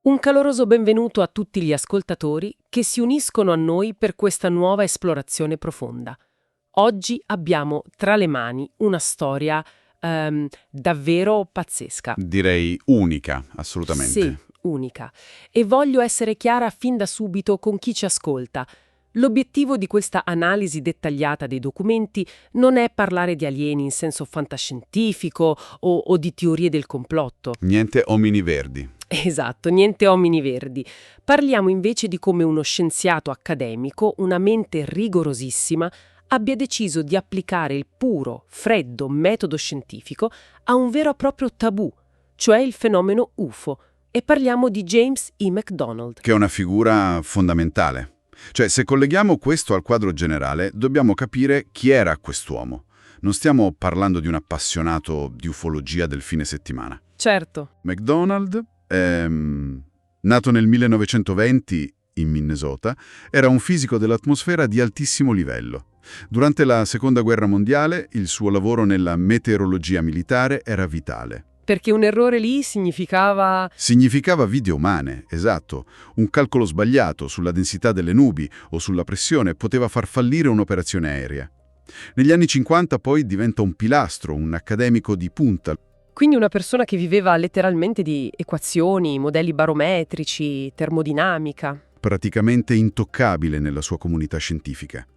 Un caloroso benvenuto a tutti gli ascoltatori che si uniscono a noi per questa nuova esplorazione profonda. Oggi abbiamo tra le mani una storia davvero pazzesca. Direi unica, Sì, assolutamente. unica. E voglio essere chiara fin da subito con chi ci ascolta. L'obiettivo di questa analisi dettagliata dei documenti non è parlare di alieni in senso fantascientifico o di teorie del complotto. Niente omini verdi. Esatto, niente omini verdi. Parliamo invece di come uno scienziato accademico, una mente rigorosissima, abbia deciso di applicare il puro, freddo metodo scientifico a un vero e proprio tabù, cioè il fenomeno UFO. E parliamo di James E. McDonald. Che è una figura fondamentale. Cioè, se colleghiamo questo al quadro generale, dobbiamo capire chi era quest'uomo. Non stiamo parlando di un appassionato di ufologia del fine settimana. Certo. McDonald, nato nel 1920 in Minnesota, era un fisico dell'atmosfera di altissimo livello. Durante la Seconda Guerra Mondiale, il suo lavoro nella meteorologia militare era vitale. Perché un errore lì significava... Significava vite umane, esatto. Un calcolo sbagliato sulla densità delle nubi o sulla pressione poteva far fallire un'operazione aerea. Negli anni 50 poi diventa un pilastro, un accademico di punta. Quindi una persona che viveva letteralmente di equazioni, modelli barometrici, termodinamica. Praticamente intoccabile nella sua comunità scientifica.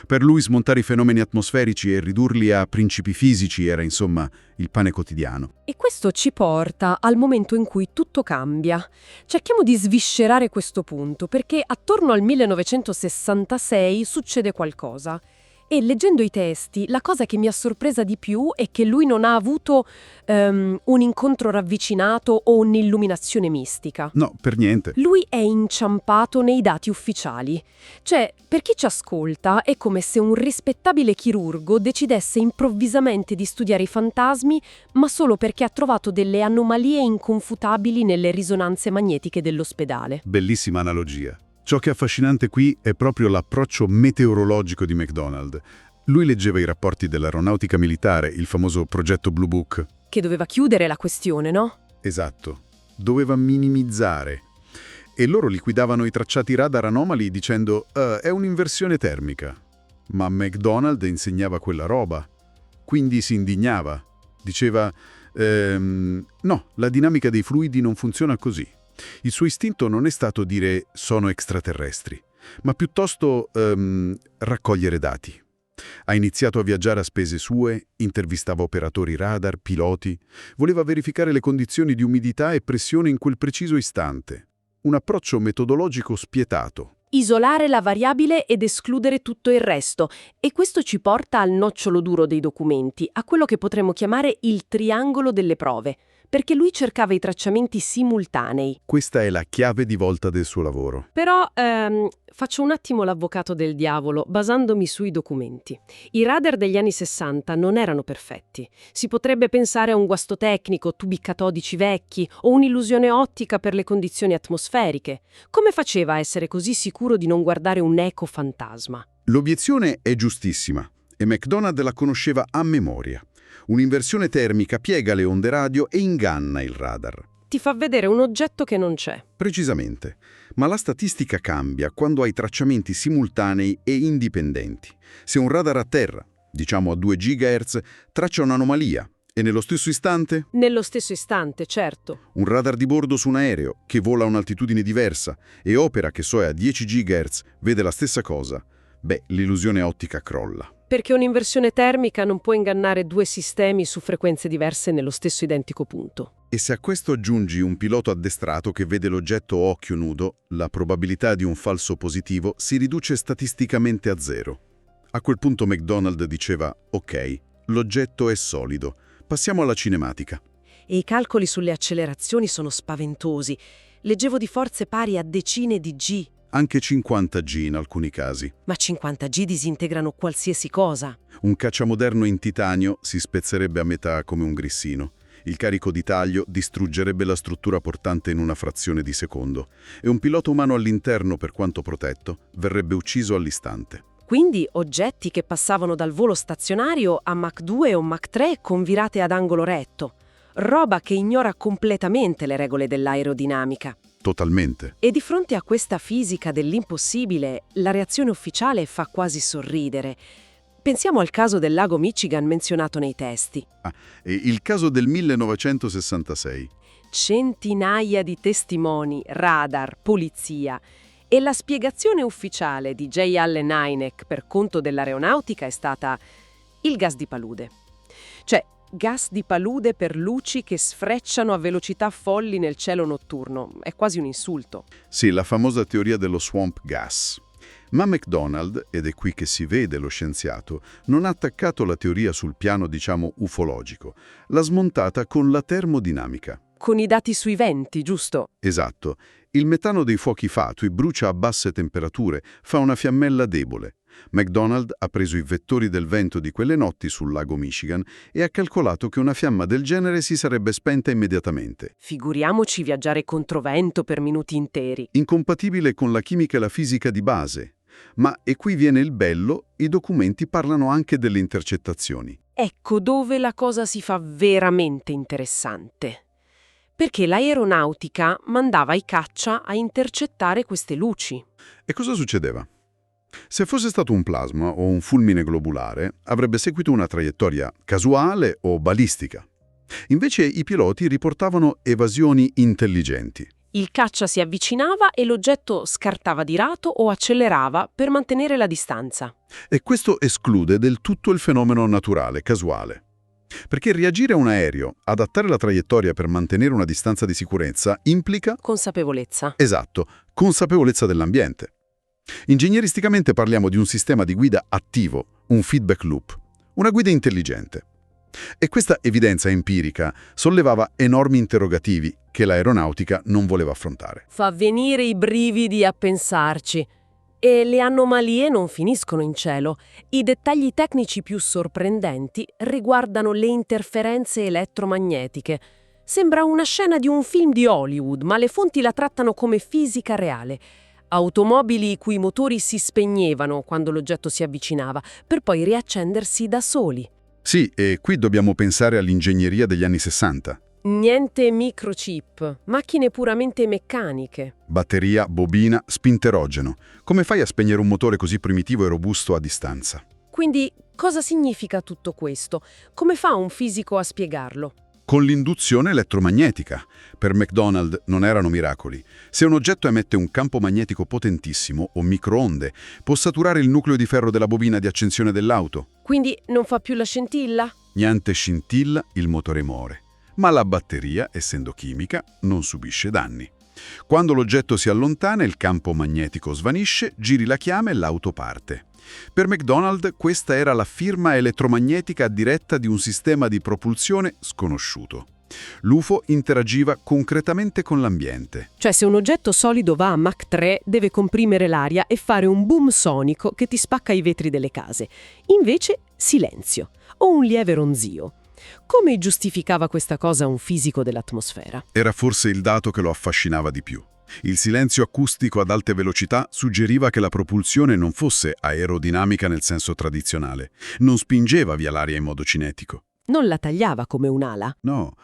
Per lui smontare i fenomeni atmosferici e ridurli a principi fisici era, insomma, il pane quotidiano. E questo ci porta al momento in cui tutto cambia. Cerchiamo di sviscerare questo punto, perché attorno al 1966 succede qualcosa. E leggendo i testi, la cosa che mi ha sorpresa di più è che lui non ha avuto un incontro ravvicinato o un'illuminazione mistica. No, per niente. Lui è inciampato nei dati ufficiali. Cioè, per chi ci ascolta, è come se un rispettabile chirurgo decidesse improvvisamente di studiare i fantasmi, ma solo perché ha trovato delle anomalie inconfutabili nelle risonanze magnetiche dell'ospedale. Bellissima analogia. Ciò che è affascinante qui è proprio l'approccio meteorologico di McDonald. Lui leggeva i rapporti dell'aeronautica militare, il famoso progetto Blue Book. Che doveva chiudere la questione, no? Esatto. Doveva minimizzare. E loro liquidavano i tracciati radar anomali dicendo è un'inversione termica. Ma McDonald insegnava quella roba. Quindi si indignava. Diceva no, la dinamica dei fluidi non funziona così. Il suo istinto non è stato dire sono extraterrestri, ma piuttosto raccogliere dati. Ha iniziato a viaggiare a spese sue, intervistava operatori radar, piloti, voleva verificare le condizioni di umidità e pressione in quel preciso istante. Un approccio metodologico spietato. Isolare la variabile ed escludere tutto il resto. E questo ci porta al nocciolo duro dei documenti, a quello che potremmo chiamare il triangolo delle prove, perché lui cercava i tracciamenti simultanei. Questa è la chiave di volta del suo lavoro. Però faccio un attimo l'avvocato del diavolo, basandomi sui documenti. I radar degli anni 60 non erano perfetti. Si potrebbe pensare a un guasto tecnico, tubi catodici vecchi o un'illusione ottica per le condizioni atmosferiche. Come faceva a essere così sicuro di non guardare un eco fantasma? L'obiezione è giustissima e McDonald la conosceva a memoria. Un'inversione termica piega le onde radio e inganna il radar. Ti fa vedere un oggetto che non c'è. Precisamente. Ma la statistica cambia quando hai tracciamenti simultanei e indipendenti. Se un radar a terra, diciamo a 2 GHz, traccia un'anomalia e nello stesso istante... Nello stesso istante, certo. Un radar di bordo su un aereo che vola a un'altitudine diversa e opera, che so, a 10 GHz, vede la stessa cosa. Beh, l'illusione ottica crolla. Perché un'inversione termica non può ingannare due sistemi su frequenze diverse nello stesso identico punto. E se a questo aggiungi un pilota addestrato che vede l'oggetto a occhio nudo, la probabilità di un falso positivo si riduce statisticamente a 0. A quel punto McDonald diceva, ok, l'oggetto è solido, passiamo alla cinematica. E i calcoli sulle accelerazioni sono spaventosi. Leggevo di forze pari a decine di G. Anche 50G in alcuni casi. Ma 50G disintegrano qualsiasi cosa. Un cacciamoderno in titanio si spezzerebbe a metà come un grissino. Il carico di taglio distruggerebbe la struttura portante in una frazione di secondo. E un pilota umano all'interno, per quanto protetto, verrebbe ucciso all'istante. Quindi oggetti che passavano dal volo stazionario a Mach 2 o Mach 3 con virate ad angolo retto. Roba che ignora completamente le regole dell'aerodinamica. Totalmente. E di fronte a questa fisica dell'impossibile, la reazione ufficiale fa quasi sorridere. Pensiamo al caso del lago Michigan menzionato nei testi. E il caso del 1966. Centinaia di testimoni, radar, polizia. E la spiegazione ufficiale di J. Allen Hynek per conto dell'aeronautica è stata il gas di palude. Cioè, gas di palude per luci che sfrecciano a velocità folli nel cielo notturno. È quasi un insulto. Sì, la famosa teoria dello swamp gas. Ma McDonald, ed è qui che si vede lo scienziato, non ha attaccato la teoria sul piano, diciamo, ufologico. L'ha smontata con la termodinamica. Con i dati sui venti, giusto? Esatto. Il metano dei fuochi fatui brucia a basse temperature, fa una fiammella debole. McDonald ha preso i vettori del vento di quelle notti sul lago Michigan e ha calcolato che una fiamma del genere si sarebbe spenta immediatamente. Figuriamoci viaggiare contro vento per minuti interi. Incompatibile con la chimica e la fisica di base. Ma, e qui viene il bello, i documenti parlano anche delle intercettazioni. Ecco dove la cosa si fa veramente interessante. Perché l'aeronautica mandava i caccia a intercettare queste luci. E cosa succedeva? Se fosse stato un plasma o un fulmine globulare, avrebbe seguito una traiettoria casuale o balistica. Invece i piloti riportavano evasioni intelligenti. Il caccia si avvicinava e l'oggetto scartava di lato o accelerava per mantenere la distanza. E questo esclude del tutto il fenomeno naturale, casuale. Perché reagire a un aereo, adattare la traiettoria per mantenere una distanza di sicurezza, implica... Consapevolezza. Esatto, consapevolezza dell'ambiente. Ingegneristicamente parliamo di un sistema di guida attivo, un feedback loop, una guida intelligente. E questa evidenza empirica sollevava enormi interrogativi che l'aeronautica non voleva affrontare. Fa venire i brividi a pensarci. E le anomalie non finiscono in cielo. I dettagli tecnici più sorprendenti riguardano le interferenze elettromagnetiche. Sembra una scena di un film di Hollywood, ma le fonti la trattano come fisica reale. Automobili i cui motori si spegnevano quando l'oggetto si avvicinava, per poi riaccendersi da soli. Sì, e qui dobbiamo pensare all'ingegneria degli anni 60. Niente microchip, macchine puramente meccaniche. Batteria, bobina, spinterogeno. Come fai a spegnere un motore così primitivo e robusto a distanza? Quindi, cosa significa tutto questo? Come fa un fisico a spiegarlo? Con l'induzione elettromagnetica. Per McDonald non erano miracoli. Se un oggetto emette un campo magnetico potentissimo, o microonde, può saturare il nucleo di ferro della bobina di accensione dell'auto. Quindi non fa più la scintilla? Niente scintilla, il motore muore. Ma la batteria, essendo chimica, non subisce danni. Quando l'oggetto si allontana, il campo magnetico svanisce, giri la chiave e l'auto parte. Per McDonald questa era la firma elettromagnetica diretta di un sistema di propulsione sconosciuto. L'UFO interagiva concretamente con l'ambiente. Cioè, se un oggetto solido va a Mach 3, deve comprimere l'aria e fare un boom sonico che ti spacca i vetri delle case. Invece, silenzio o un lieve ronzio. Come giustificava questa cosa un fisico dell'atmosfera? Era forse il dato che lo affascinava di più. Il silenzio acustico ad alte velocità suggeriva che la propulsione non fosse aerodinamica nel senso tradizionale. Non spingeva via l'aria in modo cinetico. Non la tagliava come un'ala. No.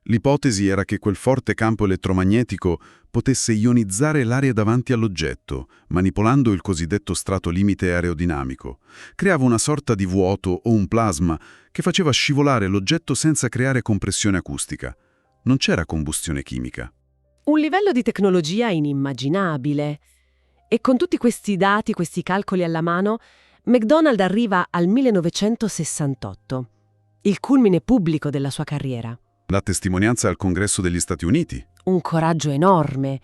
L'ipotesi era che quel forte campo elettromagnetico potesse ionizzare l'aria davanti all'oggetto, manipolando il cosiddetto strato limite aerodinamico. Creava una sorta di vuoto o un plasma che faceva scivolare l'oggetto senza creare compressione acustica. Non c'era combustione chimica. Un livello di tecnologia inimmaginabile. E con tutti questi dati, questi calcoli alla mano, McDonald arriva al 1968, il culmine pubblico della sua carriera. La testimonianza al Congresso degli Stati Uniti. Un coraggio enorme.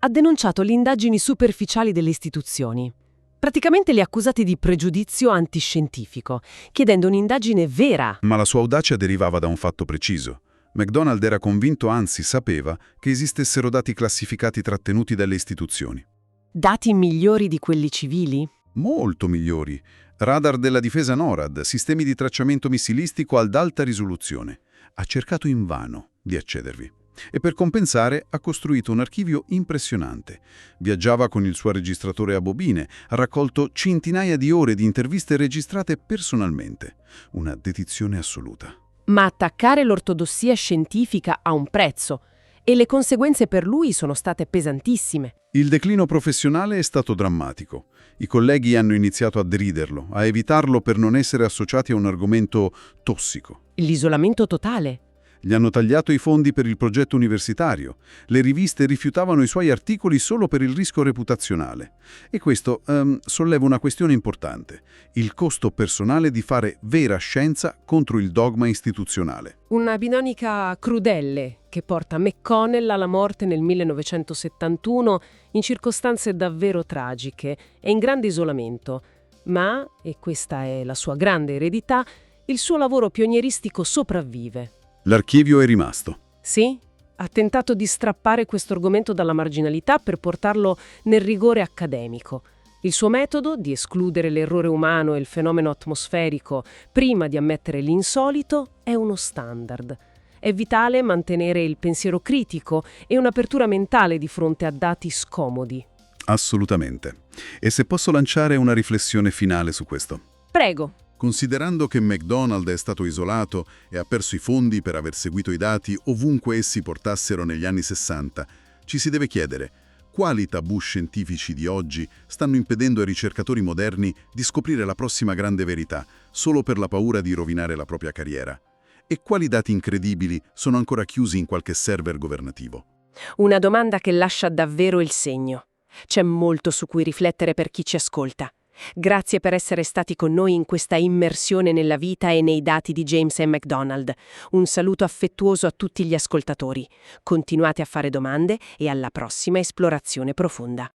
Ha denunciato le indagini superficiali delle istituzioni. Praticamente li ha accusati di pregiudizio antiscientifico, chiedendo un'indagine vera. Ma la sua audacia derivava da un fatto preciso. McDonald era convinto, anzi sapeva, che esistessero dati classificati trattenuti dalle istituzioni. Dati migliori di quelli civili? Molto migliori. Radar della difesa NORAD, sistemi di tracciamento missilistico ad alta risoluzione. Ha cercato invano di accedervi. E per compensare ha costruito un archivio impressionante. Viaggiava con il suo registratore a bobine, ha raccolto centinaia di ore di interviste registrate personalmente. Una dedizione assoluta. Ma attaccare l'ortodossia scientifica ha un prezzo. e le conseguenze per lui sono state pesantissime. Il declino professionale è stato drammatico. I colleghi hanno iniziato a deriderlo, a evitarlo per non essere associati a un argomento tossico. L'isolamento totale. Gli hanno tagliato i fondi per il progetto universitario. Le riviste rifiutavano i suoi articoli solo per il rischio reputazionale. E questo solleva una questione importante: il costo personale di fare vera scienza contro il dogma istituzionale. Una bionica crudele che porta McConnell alla morte nel 1971 in circostanze davvero tragiche e in grande isolamento. Ma, e questa è la sua grande eredità, il suo lavoro pionieristico sopravvive. L'archivio è rimasto. Sì, ha tentato di strappare questo argomento dalla marginalità per portarlo nel rigore accademico. Il suo metodo, di escludere l'errore umano e il fenomeno atmosferico prima di ammettere l'insolito, è uno standard. È vitale mantenere il pensiero critico e un'apertura mentale di fronte a dati scomodi. Assolutamente. E se posso lanciare una riflessione finale su questo? Prego. Considerando che McDonald è stato isolato e ha perso i fondi per aver seguito i dati ovunque essi portassero negli anni 60, ci si deve chiedere: quali tabù scientifici di oggi stanno impedendo ai ricercatori moderni di scoprire la prossima grande verità solo per la paura di rovinare la propria carriera? E quali dati incredibili sono ancora chiusi in qualche server governativo? Una domanda che lascia davvero il segno. C'è molto su cui riflettere per chi ci ascolta. Grazie per essere stati con noi in questa immersione nella vita e nei dati di James M. McDonald. Un saluto affettuoso a tutti gli ascoltatori. Continuate a fare domande e alla prossima esplorazione profonda.